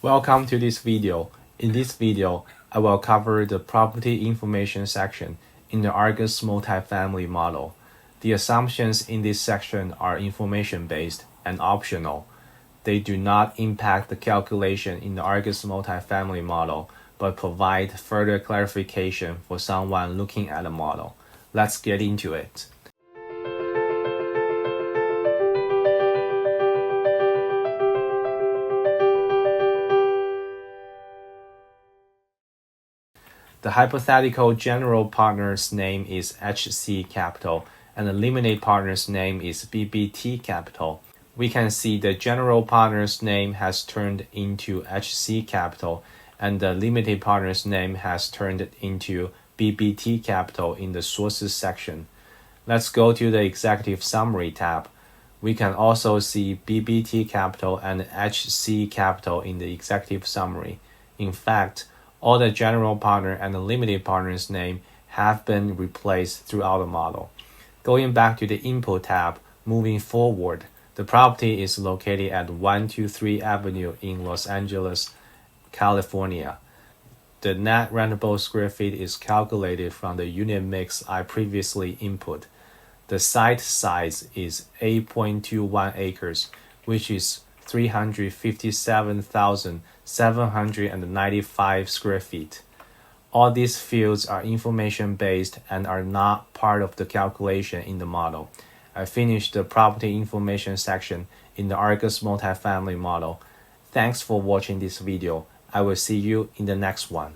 Welcome to this video. In this video, I will cover the property information section in the ARGUS multifamily model. The assumptions in this section are information-based and optional. They do not impact the calculation in the ARGUS multifamily model, but provide further clarification for someone looking at the model. Let's get into it. The hypothetical general partner's name is HC Capital, and the limited partner's name is BBT Capital. We can see the general partner's name has turned into HC Capital, and the limited partner's name has turned into BBT Capital in the sources section. Let's go to the executive summary tab. We can also see BBT Capital and HC Capital in the executive summary. In fact, all the general partner and the limited partner's name have been replaced throughout the model. Going back to the input tab, moving forward, the property is located at 123 Avenue in Los Angeles, California. The net rentable square feet is calculated from the unit mix I previously input. The site size is 8.21 acres, which is 357,795 square feet. All these fields are information-based and are not part of the calculation in the model. I finished the property information section in the ARGUS multifamily model. Thanks for watching this video. I will see you in the next one.